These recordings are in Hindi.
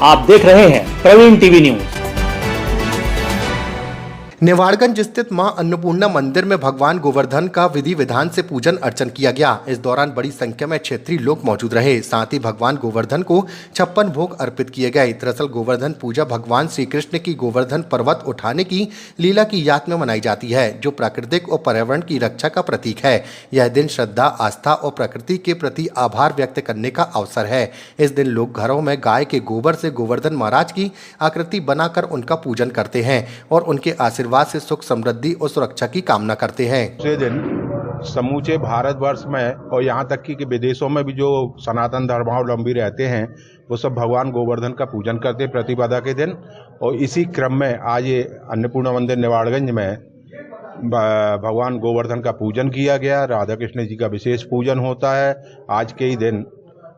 आप देख रहे हैं प्रवीण टीवी न्यूज। नेवाड़गंज स्थित मां अन्नपूर्णा मंदिर में भगवान गोवर्धन का विधि विधान से पूजन अर्चन किया गया। इस दौरान बड़ी संख्या में क्षेत्रीय लोग मौजूद रहे। साथ ही भगवान गोवर्धन को 56 भोग अर्पित किए गए। दरअसल गोवर्धन पूजा भगवान श्री कृष्ण की गोवर्धन पर्वत उठाने की लीला की याद में मनाई जाती है, जो प्राकृतिक और पर्यावरण की रक्षा का प्रतीक है। यह दिन श्रद्धा, आस्था और प्रकृति के प्रति आभार व्यक्त करने का अवसर है। इस दिन लोग घरों में गाय के गोबर से गोवर्धन महाराज की आकृति बनाकर उनका पूजन करते हैं और उनके आशीर्वाद से सुख, समृद्धि और सुरक्षा की कामना करते हैं। दूसरे दिन समूचे भारतवर्ष में और यहाँ तक कि विदेशों में भी जो सनातन धर्मावलंबी रहते हैं वो सब भगवान गोवर्धन का पूजन करते हैं प्रतिपदा के दिन। और इसी क्रम में आज ये अन्नपूर्णा मंदिर नेवाड़गंज में भगवान गोवर्धन का पूजन किया गया। राधा कृष्ण जी का विशेष पूजन होता है। आज के ही दिन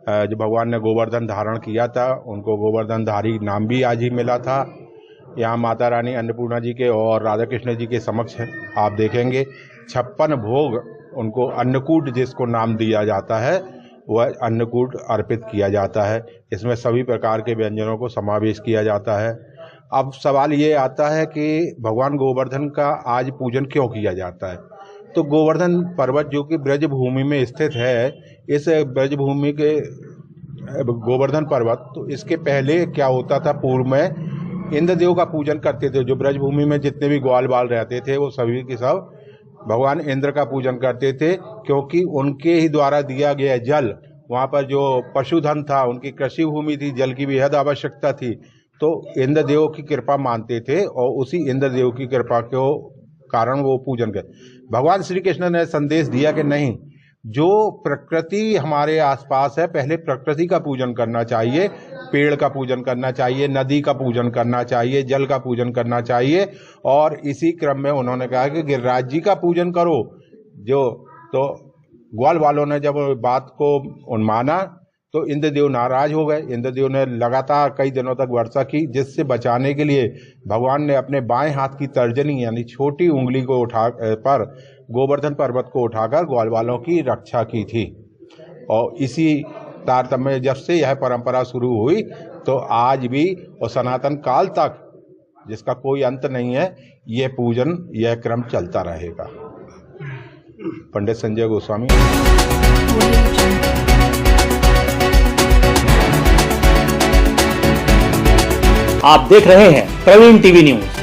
जो भगवान ने गोवर्धन धारण किया था उनको गोवर्धन धारी नाम भी आज ही मिला था। यहाँ माता रानी अन्नपूर्णा जी के और राधा कृष्ण जी के समक्ष आप देखेंगे 56 भोग उनको अन्नकूट जिसको नाम दिया जाता है वह अन्नकूट अर्पित किया जाता है। इसमें सभी प्रकार के व्यंजनों को समावेश किया जाता है। अब सवाल ये आता है कि भगवान गोवर्धन का आज पूजन क्यों किया जाता है। तो गोवर्धन पर्वत जो कि ब्रज भूमि में स्थित है, इस ब्रज भूमि के गोवर्धन पर्वत, तो इसके पहले क्या होता था, पूर्व में इंद्रदेव का पूजन करते थे। जो ब्रजभूमि में जितने भी ग्वाल बाल रहते थे वो सभी के सब भगवान इंद्र का पूजन करते थे, क्योंकि उनके ही द्वारा दिया गया जल, वहाँ पर जो पशुधन था, उनकी कृषि भूमि थी, जल की बेहद आवश्यकता थी, तो इंद्रदेव की कृपा मानते थे और उसी इंद्रदेव की कृपा के कारण वो पूजन करते। भगवान श्री कृष्ण ने संदेश दिया कि नहीं, जो प्रकृति हमारे आसपास है पहले प्रकृति का पूजन करना चाहिए, पेड़ का पूजन करना चाहिए, नदी का पूजन करना चाहिए, जल का पूजन करना चाहिए। और इसी क्रम में उन्होंने कहा कि गिरिराज जी का पूजन करो। तो ग्वाल वालों ने जब बात को उन्माना तो इंद्रदेव नाराज हो गए। इंद्रदेव ने लगातार कई दिनों तक वर्षा की, जिससे बचाने के लिए भगवान ने अपने बाएं हाथ की तर्जनी यानी छोटी उंगली को पर गोवर्धन पर्वत को उठाकर ग्वाल वालों की रक्षा की थी। और इसी तारतम्य जब से यह परंपरा शुरू हुई तो आज भी और सनातन काल तक, जिसका कोई अंत नहीं है, यह पूजन, यह क्रम चलता रहेगा। पंडित संजय गोस्वामी। आप देख रहे हैं प्रवीण टीवी न्यूज।